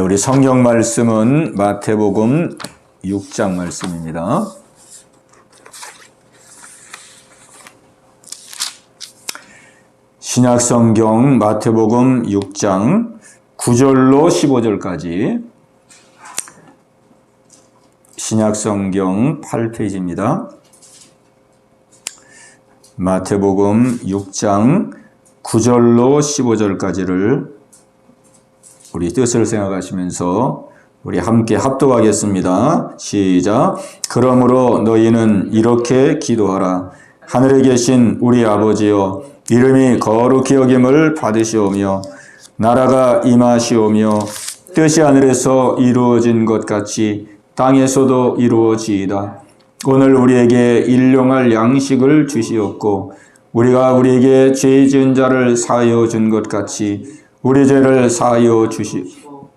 우리 성경 말씀은 마태복음 6장 말씀입니다. 신약성경 마태복음 6장 9절로 15절까지 신약성경 8페이지입니다. 마태복음 6장 9절로 15절까지를 우리 뜻을 생각하시면서 우리 함께 합독하겠습니다. 시작. 그러므로 너희는 이렇게 기도하라. 하늘에 계신 우리 아버지여, 이름이 거룩히 여김을 받으시오며 나라가 임하시오며 뜻이 하늘에서 이루어진 것 같이 땅에서도 이루어지이다. 오늘 우리에게 일용할 양식을 주시옵고 우리가 우리에게 죄 지은 자를 사하여 준 것 같이 우리 죄를 사하여 주시고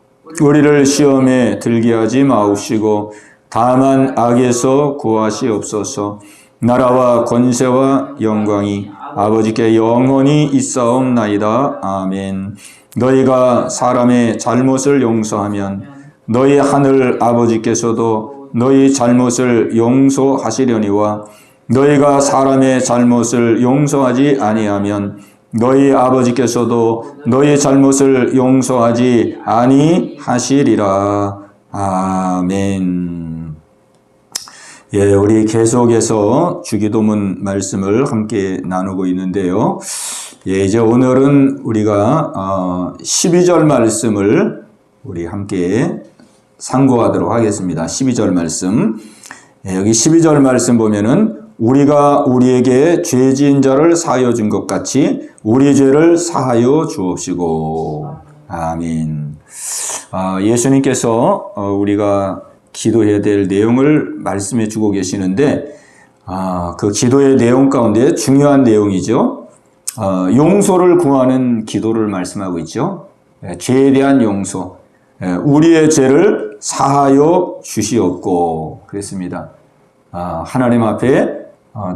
우리를 시험에 들게 하지 마옵시고 다만 악에서 구하시옵소서. 나라와 권세와 영광이 아버지께 영원히 있사옵나이다. 아멘. 너희가 사람의 잘못을 용서하면 너희 하늘 아버지께서도 너희 잘못을 용서하시려니와 너희가 사람의 잘못을 용서하지 아니하면 너희 아버지께서도 너희 잘못을 용서하지 아니하시리라. 아멘. 예, 우리 계속해서 주기도문 말씀을 함께 나누고 있는데요. 예, 이제 오늘은 우리가 12절 말씀을 우리 함께 상고하도록 하겠습니다. 12절 말씀. 예, 여기 12절 말씀 보면은 우리가 우리에게 죄 지은 자를 사하여 준 것 같이 우리 죄를 사하여 주옵시고. 아멘. 예수님께서 우리가 기도해야 될 내용을 말씀해 주고 계시는데 그 기도의 내용 가운데 중요한 내용이죠. 용서를 구하는 기도를 말씀하고 있죠. 죄에 대한 용서. 우리의 죄를 사하여 주시옵고 그랬습니다. 하나님 앞에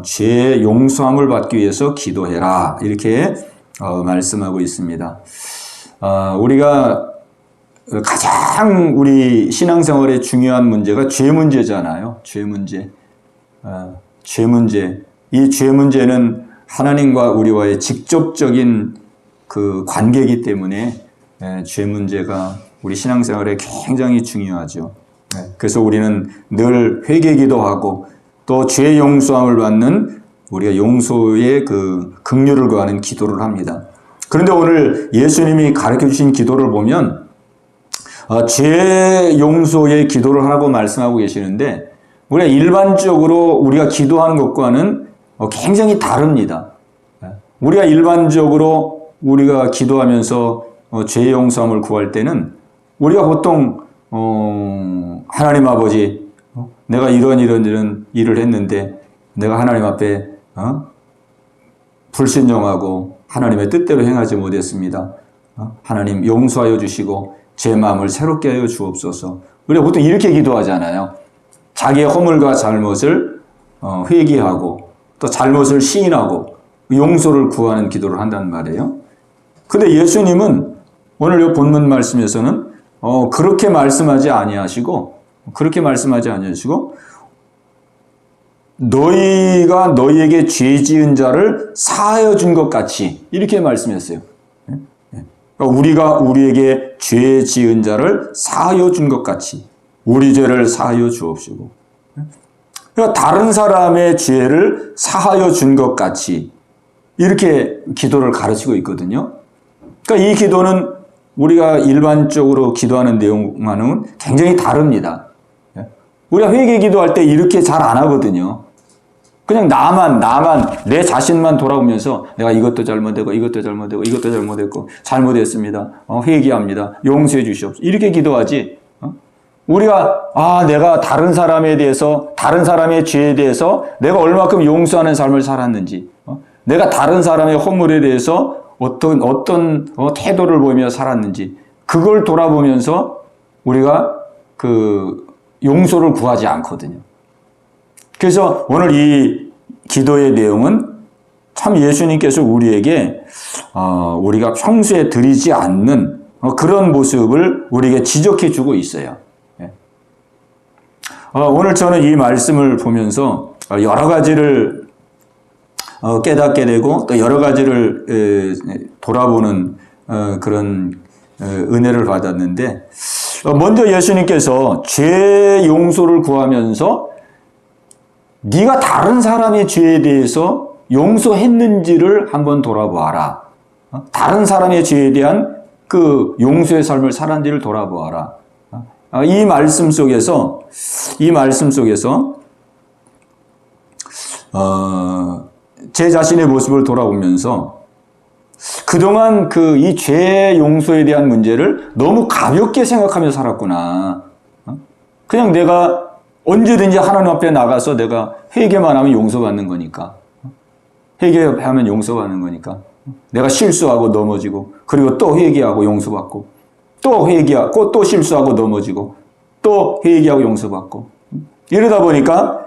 죄의 용서함을 받기 위해서 기도해라 이렇게 말씀하고 있습니다. 우리가 가장 우리 신앙생활에 중요한 문제가 죄 문제잖아요. 죄 문제. 죄 문제. 이 죄 문제는 하나님과 우리와의 직접적인 그 관계이기 때문에 죄 문제가 우리 신앙생활에 굉장히 중요하죠. 그래서 우리는 늘 회개기도하고 또 죄 용서함을 받는 우리가 용서의 그 긍휼을 구하는 기도를 합니다. 그런데 오늘 예수님이 가르쳐 주신 기도를 보면 죄 용서의 기도를 하라고 말씀하고 계시는데 우리가 일반적으로 우리가 기도하는 것과는 굉장히 다릅니다. 우리가 일반적으로 우리가 기도하면서 죄 용서함을 구할 때는 우리가 보통 하나님 아버지 내가 이런 일을 했는데 내가 하나님 앞에 불신령하고 하나님의 뜻대로 행하지 못했습니다. 하나님 용서하여 주시고 제 마음을 새롭게 하여 주옵소서. 우리가 보통 이렇게 기도하잖아요. 자기의 허물과 잘못을 회개하고 또 잘못을 시인하고 용서를 구하는 기도를 한단 말이에요. 근데 예수님은 오늘 이 본문 말씀에서는 그렇게 말씀하지 아니하시고 너희가 너희에게 죄 지은 자를 사하여 준 것 같이 이렇게 말씀했어요. 그러니까 우리가 우리에게 죄 지은 자를 사하여 준 것 같이 우리 죄를 사하여 주옵시고. 그러니까 다른 사람의 죄를 사하여 준 것 같이 이렇게 기도를 가르치고 있거든요. 그러니까 이 기도는 우리가 일반적으로 기도하는 내용과는 굉장히 다릅니다. 우리가 회개 기도할 때 이렇게 잘 안 하거든요. 그냥 나만 내 자신만 돌아보면서 내가 이것도 잘못되고 잘못했습니다. 회개합니다. 용서해 주시옵소서. 이렇게 기도하지. 우리가 내가 다른 사람에 대해서 다른 사람의 죄에 대해서 내가 얼마큼 용서하는 삶을 살았는지, 내가 다른 사람의 허물에 대해서 어떤 태도를 보이며 살았는지 그걸 돌아보면서 우리가 그 용서를 구하지 않거든요. 그래서 오늘 이 기도의 내용은 참 예수님께서 우리에게 우리가 평소에 드리지 않는 그런 모습을 우리에게 지적해 주고 있어요. 오늘 저는 이 말씀을 보면서 여러 가지를 깨닫게 되고 또 여러 가지를 돌아보는 그런 은혜를 받았는데, 먼저 예수님께서 죄 용서를 구하면서 네가 다른 사람의 죄에 대해서 용서했는지를 한번 돌아보아라. 다른 사람의 죄에 대한 그 용서의 삶을 살았는지를 돌아보아라. 이 말씀 속에서 제 자신의 모습을 돌아보면서 그동안 이 죄 용서에 대한 문제를 너무 가볍게 생각하며 살았구나. 그냥 내가 언제든지 하나님 앞에 나가서 내가 회개만 하면 용서받는 거니까. 회개하면 용서받는 거니까. 내가 실수하고 넘어지고, 그리고 또 회개하고 용서받고, 또 회개하고 또 실수하고 넘어지고, 또 회개하고 용서받고. 이러다 보니까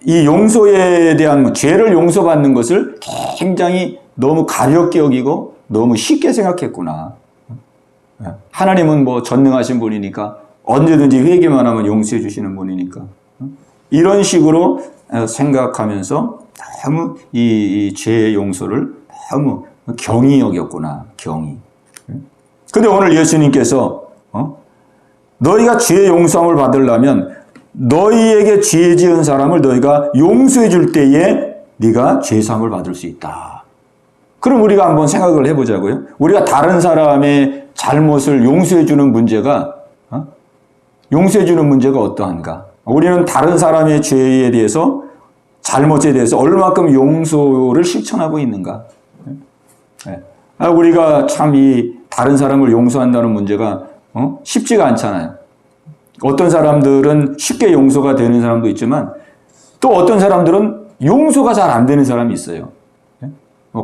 이 용서에 대한 죄를 용서받는 것을 굉장히 너무 가볍게 여기고 너무 쉽게 생각했구나. 하나님은 전능하신 분이니까 언제든지 회개만 하면 용서해 주시는 분이니까. 이런 식으로 생각하면서 너무 이 죄의 용서를 너무 경히 여겼구나. 경히. 근데 오늘 예수님께서 너희가 죄의 용서함을 받으려면 너희에게 죄 지은 사람을 너희가 용서해 줄 때에 네가 죄사함을 받을 수 있다. 그럼 우리가 한번 생각을 해보자고요. 우리가 다른 사람의 잘못을 용서해 주는 문제가 어떠한가? 우리는 다른 사람의 죄에 대해서, 잘못에 대해서 얼마큼 용서를 실천하고 있는가? 우리가 참 이 다른 사람을 용서한다는 문제가 쉽지가 않잖아요. 어떤 사람들은 쉽게 용서가 되는 사람도 있지만 또 어떤 사람들은 용서가 잘 안 되는 사람이 있어요.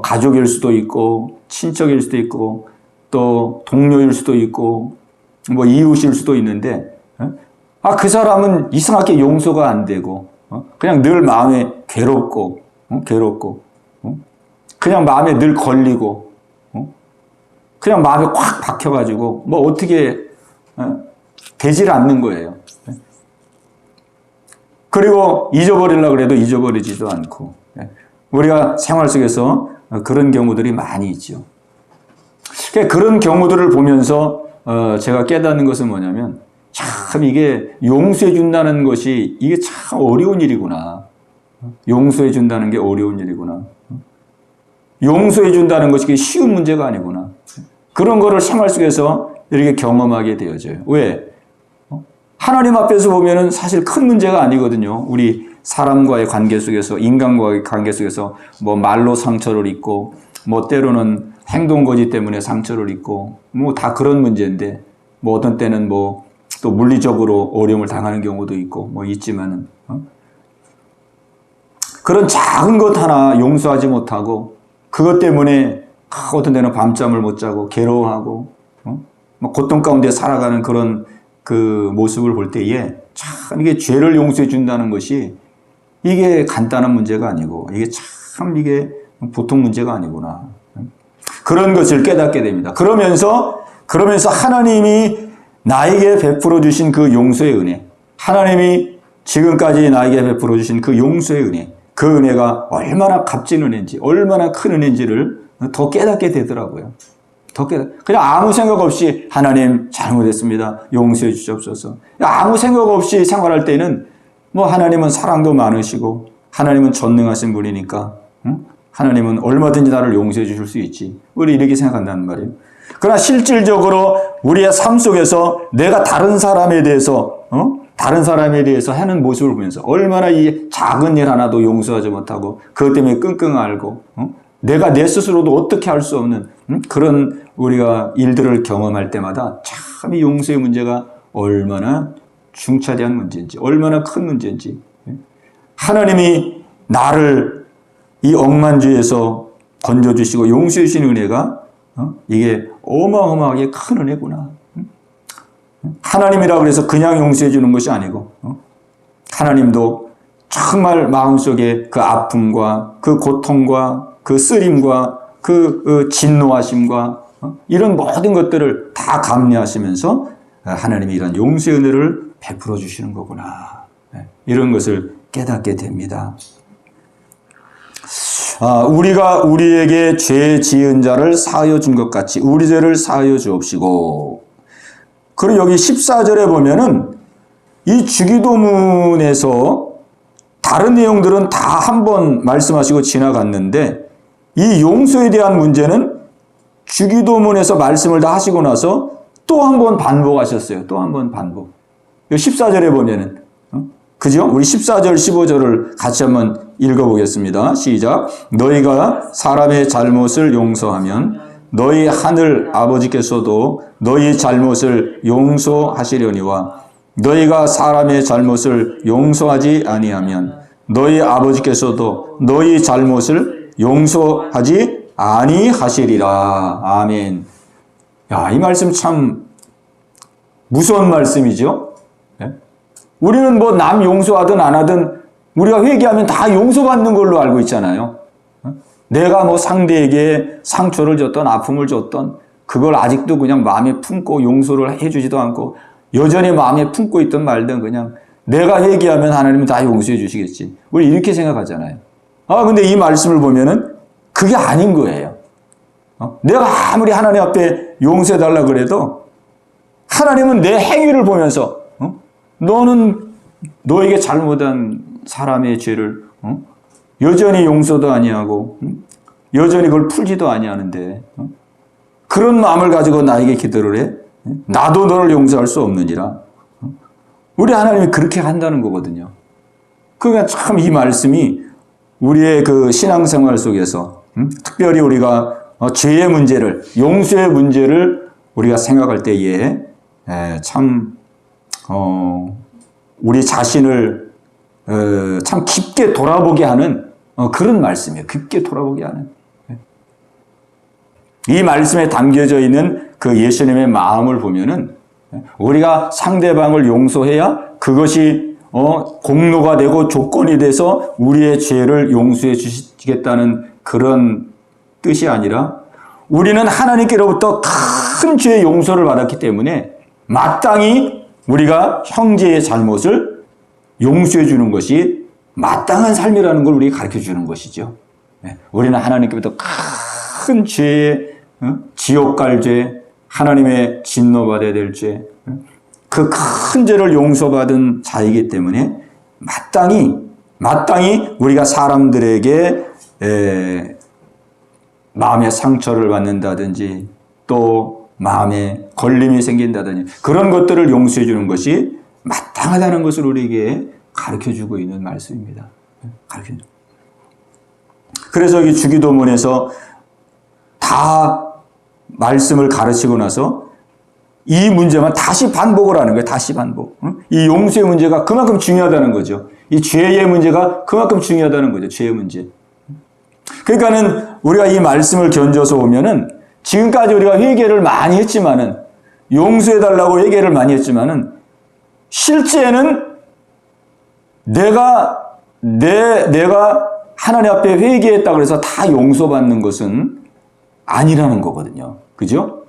가족일 수도 있고 친척일 수도 있고 또 동료일 수도 있고 이웃일 수도 있는데 그 사람은 이상하게 용서가 안 되고 그냥 늘 마음에 괴롭고 그냥 마음에 늘 걸리고 그냥 마음에 꽉 박혀가지고 어떻게 되질 않는 거예요. 그리고 잊어버리려고 해도 잊어버리지도 않고, 우리가 생활 속에서 그런 경우들이 많이 있죠. 그런 경우들을 보면서 제가 깨닫는 것은 뭐냐면 참 이게 용서해 준다는 것이 이게 참 어려운 일이구나. 용서해 준다는 게 어려운 일이구나. 용서해 준다는 것이 쉬운 문제가 아니구나. 그런 거를 생활 속에서 이렇게 경험하게 되어져요. 왜? 하나님 앞에서 보면은 사실 큰 문제가 아니거든요. 우리 사람과의 관계 속에서, 인간과의 관계 속에서 말로 상처를 입고, 때로는 행동 거지 때문에 상처를 입고, 다 그런 문제인데, 어떤 때는 또 물리적으로 어려움을 당하는 경우도 있고, 있지만은, 그런 작은 것 하나 용서하지 못하고, 그것 때문에 어떤 때는 밤잠을 못 자고, 괴로워하고, 고통 가운데 살아가는 그런 그 모습을 볼 때에 참 이게 죄를 용서해 준다는 것이 이게 간단한 문제가 아니고 이게 보통 문제가 아니구나. 그런 것을 깨닫게 됩니다. 그러면서 하나님이 나에게 베풀어 주신 그 용서의 은혜, 하나님이 지금까지 나에게 베풀어 주신 그 용서의 은혜, 그 은혜가 얼마나 값진 은혜인지, 얼마나 큰 은혜인지를 더 깨닫게 되더라고요. 그냥 아무 생각 없이 하나님 잘못했습니다. 용서해 주시옵소서. 아무 생각 없이 생활할 때는 하나님은 사랑도 많으시고 하나님은 전능하신 분이니까 하나님은 얼마든지 나를 용서해 주실 수 있지. 우리 이렇게 생각한다는 말이에요. 그러나 실질적으로 우리의 삶 속에서 내가 다른 사람에 대해서 하는 모습을 보면서 얼마나 이 작은 일 하나도 용서하지 못하고 그것 때문에 끙끙 앓고 내가 내 스스로도 어떻게 할 수 없는 그런 우리가 일들을 경험할 때마다 참 이 용서의 문제가 얼마나 중차대한 문제인지, 얼마나 큰 문제인지, 하나님이 나를 이 억만죄에서 건져주시고 용서해 주시는 은혜가 이게 어마어마하게 큰 은혜구나. 하나님이라고 해서 그냥 용서해 주는 것이 아니고 하나님도 정말 마음속에 그 아픔과 그 고통과 그 쓰림과 그 진노하심과 이런 모든 것들을 다 감내하시면서 하나님이 이런 용서의 은혜를 베풀어 주시는 거구나. 이런 것을 깨닫게 됩니다. 우리가 우리에게 죄 지은 자를 사하여 준 것 같이 우리 죄를 사하여 주옵시고. 그리고 여기 14절에 보면은 이 주기도문에서 다른 내용들은 다 한 번 말씀하시고 지나갔는데 이 용서에 대한 문제는 주기도문에서 말씀을 다 하시고 나서 또 한 번 반복하셨어요. 또 한 번 반복. 14절에 보면은 그죠? 우리 14절, 15절을 같이 한번 읽어보겠습니다. 시작. 너희가 사람의 잘못을 용서하면 너희 하늘 아버지께서도 너희 잘못을 용서하시려니와 너희가 사람의 잘못을 용서하지 아니하면 너희 아버지께서도 너희 잘못을 용서하지 아니하시리라. 아멘. 야, 이 말씀 참 무서운 말씀이죠? 우리는 뭐 남 용서하든 안 하든 우리가 회개하면 다 용서받는 걸로 알고 있잖아요. 내가 뭐 상대에게 상처를 줬던 아픔을 줬던 그걸 아직도 그냥 마음에 품고 용서를 해주지도 않고 여전히 마음에 품고 있던 말든 그냥 내가 회개하면 하나님은 다 용서해 주시겠지. 우리 이렇게 생각하잖아요. 근데 이 말씀을 보면은 그게 아닌 거예요. 내가 아무리 하나님 앞에 용서해 달라 그래도 하나님은 내 행위를 보면서 너는 너에게 잘못한 사람의 죄를 여전히 용서도 아니하고 여전히 그걸 풀지도 아니하는데 그런 마음을 가지고 나에게 기도를 해? 나도 너를 용서할 수 없느니라. 우리 하나님이 그렇게 한다는 거거든요. 그러니까 참 이 말씀이 우리의 그 신앙생활 속에서 특별히 우리가 죄의 문제를 용서의 문제를 우리가 생각할 때에 참 우리 자신을 참 깊게 돌아보게 하는 그런 말씀이에요. 깊게 돌아보게 하는. 이 말씀에 담겨져 있는 그 예수님의 마음을 보면은 우리가 상대방을 용서해야 그것이 공로가 되고 조건이 돼서 우리의 죄를 용서해 주시겠다는 그런 뜻이 아니라 우리는 하나님께로부터 큰 죄의 용서를 받았기 때문에 마땅히 우리가 형제의 잘못을 용서해 주는 것이 마땅한 삶이라는 걸 우리에게 가르쳐 주는 것이죠. 우리는 하나님께로부터 큰 죄의 지옥 갈 죄, 하나님의 진노받아야 될 죄, 그 큰 죄를 용서받은 자이기 때문에 마땅히 우리가 사람들에게 마음의 상처를 받는다든지 또 마음에 걸림이 생긴다든지 그런 것들을 용서해 주는 것이 마땅하다는 것을 우리에게 가르쳐주고 있는 말씀입니다. 그래서 이 주기도문에서 다 말씀을 가르치고 나서 이 문제만 다시 반복을 하는 거예요. 다시 반복. 이 용서의 문제가 그만큼 중요하다는 거죠. 이 죄의 문제가 그만큼 중요하다는 거죠. 죄의 문제. 그러니까는 우리가 이 말씀을 견져서 보면은 지금까지 우리가 회개를 많이 했지만은 용서해달라고 회개를 많이 했지만은 실제는 내가 하나님 앞에 회개했다고 해서 다 용서받는 것은 아니라는 거거든요. 그죠?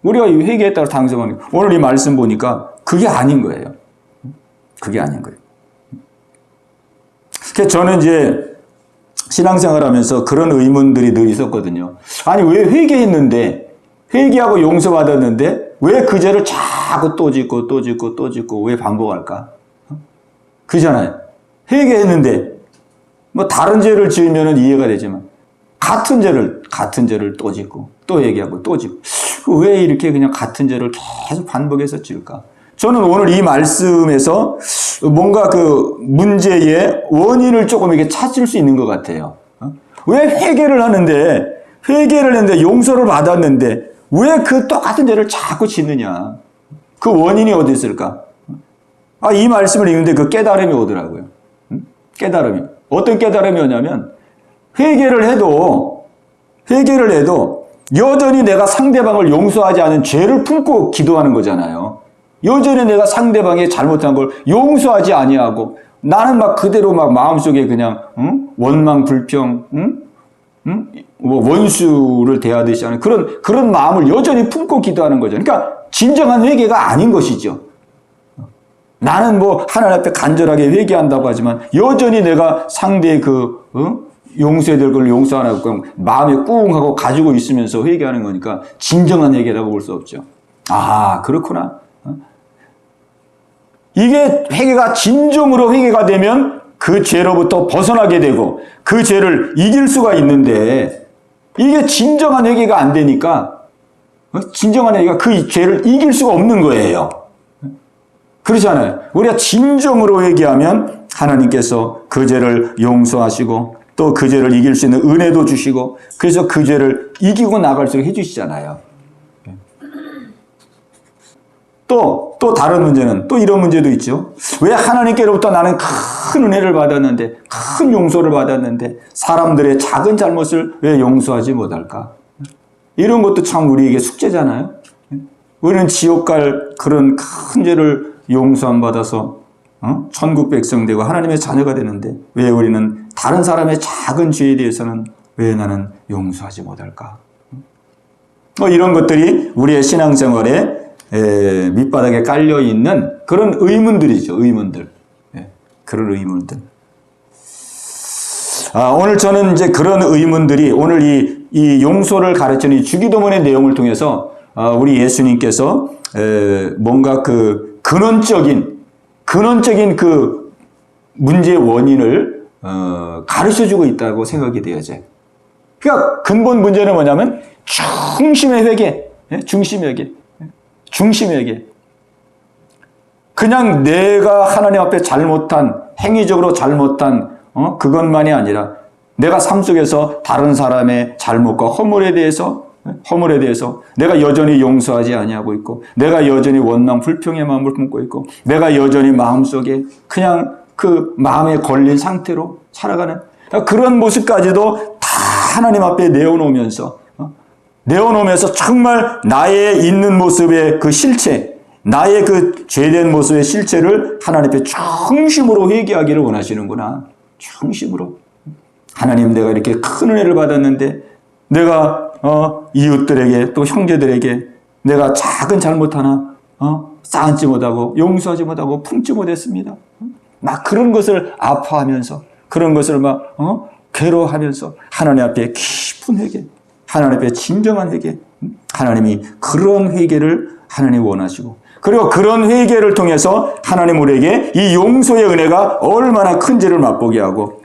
우리가 회개했다고 다 용서받는 거. 오늘 이 말씀 보니까 그게 아닌 거예요. 그게 아닌 거예요. 그래서 저는 이제 신앙생활 하면서 그런 의문들이 늘 있었거든요. 아니, 왜 회개했는데, 회개하고 용서받았는데, 왜 그 죄를 자꾸 또 짓고, 또 짓고, 또 짓고, 왜 반복할까? 그잖아요. 회개했는데, 뭐 다른 죄를 지으면 이해가 되지만, 같은 죄를 또 짓고, 또 회개하고, 또 짓고, 왜 이렇게 그냥 같은 죄를 계속 반복해서 지을까? 저는 오늘 이 말씀에서 뭔가 그 문제의 원인을 조금 이렇게 찾을 수 있는 것 같아요. 왜 회개를 했는데 용서를 받았는데 왜 그 똑같은 죄를 자꾸 짓느냐? 그 원인이 어디 있을까? 이 말씀을 읽는데 그 깨달음이 오더라고요. 깨달음이. 어떤 깨달음이 오냐면 회개를 해도 여전히 내가 상대방을 용서하지 않은 죄를 품고 기도하는 거잖아요. 여전히 내가 상대방이 잘못한 걸 용서하지 아니하고 나는 막 그대로 막 마음속에 그냥 원망, 불평, 뭐 원수를 대하듯이 하는 그런 마음을 여전히 품고 기도하는 거죠. 그러니까 진정한 회개가 아닌 것이죠. 나는 뭐 하나님 앞에 간절하게 회개한다고 하지만 여전히 내가 상대의 용서해야 될 걸 용서 안 하고 마음에 꿍하고 가지고 있으면서 회개하는 거니까 진정한 회개라고 볼 수 없죠. 아, 그렇구나. 이게 회개가 진정으로 회개가 되면 그 죄로부터 벗어나게 되고 그 죄를 이길 수가 있는데 이게 진정한 회개가 안 되니까 진정한 회개가 그 죄를 이길 수가 없는 거예요. 그렇잖아요. 우리가 진정으로 회개하면 하나님께서 그 죄를 용서하시고 또 그 죄를 이길 수 있는 은혜도 주시고 그래서 그 죄를 이기고 나갈 수 있게 해주시잖아요. 또 다른 문제는 또 이런 문제도 있죠. 왜 하나님께로부터 나는 큰 은혜를 받았는데 큰 용서를 받았는데 사람들의 작은 잘못을 왜 용서하지 못할까? 이런 것도 참 우리에게 숙제잖아요. 우리는 지옥 갈 그런 큰 죄를 용서 안 받아서 천국 백성 되고 하나님의 자녀가 되는데 왜 우리는 다른 사람의 작은 죄에 대해서는 왜 나는 용서하지 못할까? 이런 것들이 우리의 신앙생활에 밑바닥에 깔려있는 그런 의문들이죠. 의문들. 그런 의문들. 오늘 저는 이제 그런 의문들이 오늘 이 용서를 가르치는 이 주기도문의 내용을 통해서 우리 예수님께서 뭔가 그 근원적인 그 문제의 원인을 가르쳐주고 있다고 생각이 되어져요. 그러니까 근본 문제는 뭐냐면 중심의 회개, 중심의 회개. 그냥 내가 하나님 앞에 잘못한, 행위적으로 잘못한 그것만이 아니라 내가 삶 속에서 다른 사람의 잘못과 허물에 대해서 내가 여전히 용서하지 아니하고 있고 내가 여전히 원망 불평의 마음을 품고 있고 내가 여전히 마음속에 그냥 그 마음에 걸린 상태로 살아가는 그런 모습까지도 다 하나님 앞에 내어놓으면서 정말 나의 있는 모습의 그 실체, 나의 그 죄된 모습의 실체를 하나님 앞에 중심으로 회개하기를 원하시는구나. 중심으로. 하나님, 내가 이렇게 큰 은혜를 받았는데 내가 이웃들에게 또 형제들에게 내가 작은 잘못 하나 쌓지 못하고 용서하지 못하고 품지 못했습니다. 막 그런 것을 아파하면서 그런 것을 막 괴로워하면서 하나님 앞에 깊은 회개, 하나님 앞에 진정한 회개, 하나님이 그런 회개를 하나님 원하시고 그리고 그런 회개를 통해서 하나님 우리에게 이 용서의 은혜가 얼마나 큰지를 맛보게 하고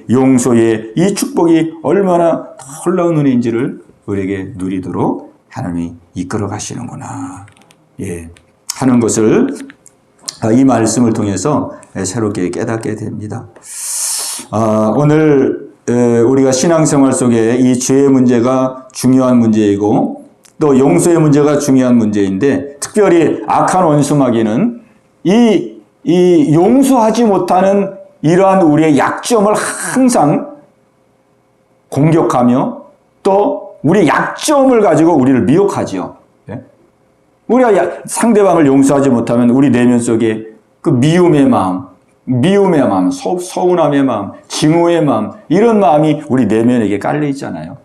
용서의 이 축복이 얼마나 놀라운 은혜인지를 우리에게 누리도록 하나님이 이끌어 가시는구나. 하는 것을 이 말씀을 통해서 새롭게 깨닫게 됩니다. 오늘 우리가 신앙생활 속에 이 죄의 문제가 중요한 문제이고 또 용서의 문제가 중요한 문제인데 특별히 악한 원수마귀는 이 용서하지 못하는 이러한 우리의 약점을 항상 공격하며 또 우리의 약점을 가지고 우리를 미혹하지요. 우리가 상대방을 용서하지 못하면 우리 내면 속에 그 미움의 마음, 서운함의 마음, 증오의 마음 이런 마음이 우리 내면에게 깔려 있잖아요.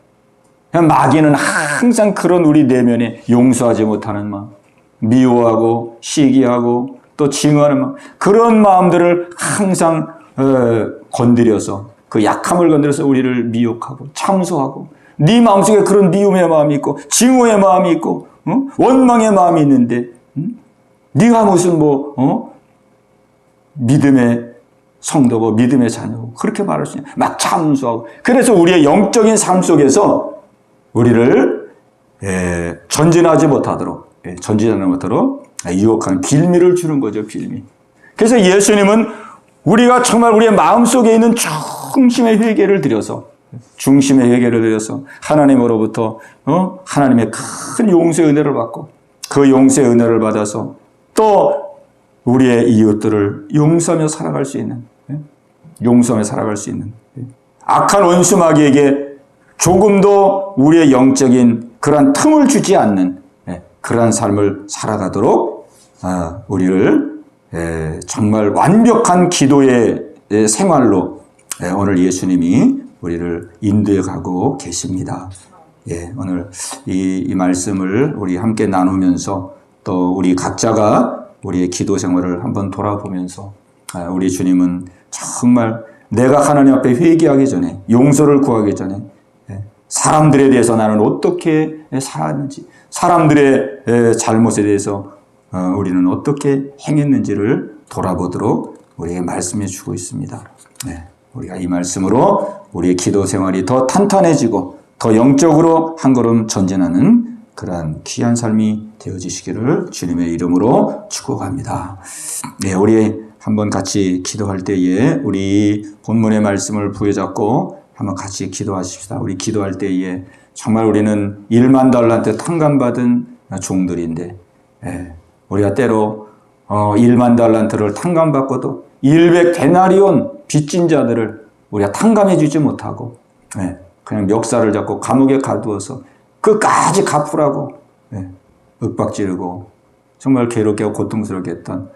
마귀는 항상 그런 우리 내면에 용서하지 못하는 마음, 미워하고 시기하고 또 증오하는 마음 그런 마음들을 항상 건드려서 그 약함을 건드려서 우리를 미혹하고 참소하고 네 마음속에 그런 미움의 마음이 있고 증오의 마음이 있고 원망의 마음이 있는데 네가 무슨 믿음의 성도고 믿음의 자녀고 그렇게 말할 수 있냐 막 참소하고 그래서 우리의 영적인 삶 속에서 우리를 전진하지 못하도록 유혹하는 빌미를 주는 거죠. 빌미. 그래서 예수님은 우리가 정말 우리의 마음속에 있는 중심의 회개를 드려서 하나님으로부터 하나님의 큰 용서의 은혜를 받고 그 용서의 은혜를 받아서 또 우리의 이웃들을 용서하며 살아갈 수 있는 악한 원수 마귀에게 조금도 우리의 영적인 그러한 틈을 주지 않는 그러한 삶을 살아가도록 우리를 정말 완벽한 기도의 생활로 오늘 예수님이 우리를 인도해 가고 계십니다. 예, 오늘 이 말씀을 우리 함께 나누면서 또 우리 각자가 우리의 기도 생활을 한번 돌아보면서 우리 주님은 정말 내가 하나님 앞에 회개하기 전에, 용서를 구하기 전에 사람들에 대해서 나는 어떻게 살았는지, 사람들의 잘못에 대해서 우리는 어떻게 행했는지를 돌아보도록 우리에게 말씀해 주고 있습니다. 우리가 이 말씀으로 우리의 기도 생활이 더 탄탄해지고 더 영적으로 한 걸음 전진하는 그러한 귀한 삶이 되어지시기를 주님의 이름으로 축복합니다. 우리 한번 같이 기도할 때에 우리 본문의 말씀을 부여잡고 한번 같이 기도하십시다. 우리 기도할 때에 정말 우리는 1만 달란트 탕감받은 종들인데 우리가 때로 1만 달란트를 탕감받고도 100데나리온 빚진 자들을 우리가 탕감해 주지 못하고 그냥 멱살을 잡고 감옥에 가두어서 끝까지 갚으라고 윽박지르고 정말 괴롭게 하고 고통스럽게 했던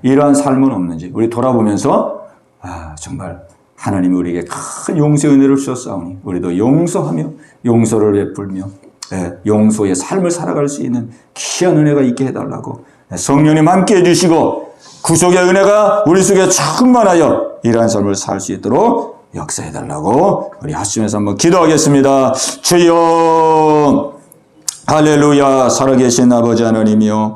이러한 삶은 없는지 우리 돌아보면서 정말 하나님이 우리에게 큰 용서의 은혜를 주셨사오니 우리도 용서하며 용서를 베풀며 용서의 삶을 살아갈 수 있는 귀한 은혜가 있게 해달라고 성령님 함께 해주시고 구속의 은혜가 우리 속에 충만하여 이러한 삶을 살 수 있도록 역사해달라고 우리 합심해서 한번 기도하겠습니다. 주여 할렐루야. 살아계신 아버지 하나님이여,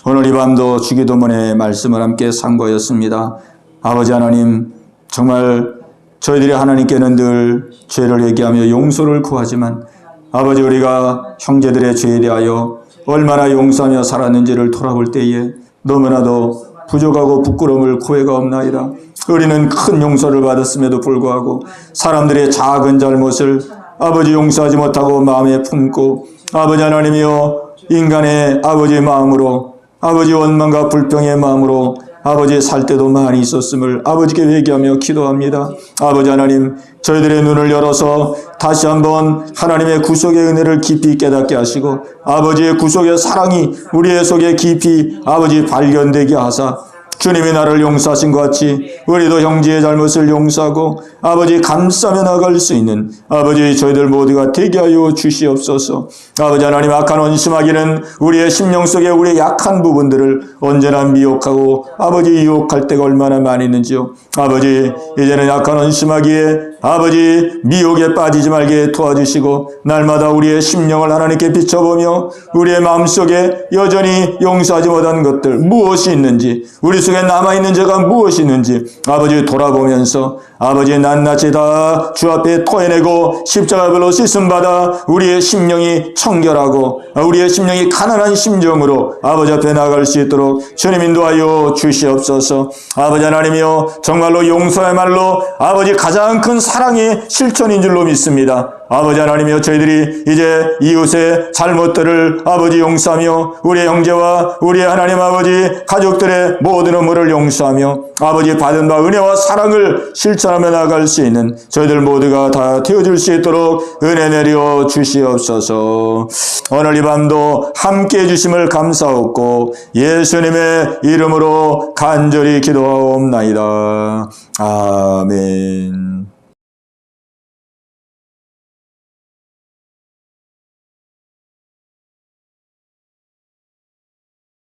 오늘 이 밤도 주기도문의 말씀을 함께 상고하였습니다. 아버지 하나님, 정말 저희들이 하나님께는 늘 죄를 회개하며 용서를 구하지만 아버지 우리가 형제들의 죄에 대하여 얼마나 용서하며 살았는지를 돌아볼 때에 너무나도 부족하고 부끄러움을 고해가 없나이다. 우리는 큰 용서를 받았음에도 불구하고 사람들의 작은 잘못을 아버지 용서하지 못하고 마음에 품고 아버지 하나님이여 인간의 아버지의 마음으로 아버지 원망과 불평의 마음으로 아버지 살 때도 많이 있었음을 아버지께 회개하며 기도합니다. 아버지 하나님, 저희들의 눈을 열어서 다시 한번 하나님의 구속의 은혜를 깊이 깨닫게 하시고 아버지의 구속의 사랑이 우리의 속에 깊이 아버지 발견되게 하사 주님이 나를 용서하신 것 같이 우리도 형제의 잘못을 용서하고 아버지 감싸며 나갈 수 있는 아버지 저희들 모두가 되게 하여 주시옵소서. 아버지 하나님, 악한 원심하기는 우리의 심령 속에 우리의 약한 부분들을 언제나 미혹하고 아버지 유혹할 때가 얼마나 많이 있는지요. 아버지 이제는 약한 원심하기에 아버지 미혹에 빠지지 말게 도와주시고 날마다 우리의 심령을 하나님께 비춰보며 우리의 마음속에 여전히 용서하지 못한 것들 무엇이 있는지, 우리 속에 남아있는 죄가 무엇이 있는지 아버지 돌아보면서 아버지 낱낱이 다 주 앞에 토해내고 십자가별로 씻음받아 우리의 심령이 청결하고 우리의 심령이 가난한 심정으로 아버지 앞에 나갈 수 있도록 주님 인도하여 주시옵소서. 아버지 하나님이여, 정말로 용서야말로 아버지 가장 큰 사랑의 실천인 줄로 믿습니다. 아버지 하나님이여, 저희들이 이제 이웃의 잘못들을 아버지 용서하며 우리의 형제와 우리의 하나님 아버지 가족들의 모든 의무를 용서하며 아버지 받은 바 은혜와 사랑을 실천하며 나아갈 수 있는 저희들 모두가 다 되어줄 수 있도록 은혜 내려 주시옵소서. 오늘 이 밤도 함께해 주심을 감사하고 예수님의 이름으로 간절히 기도하옵나이다. 아멘.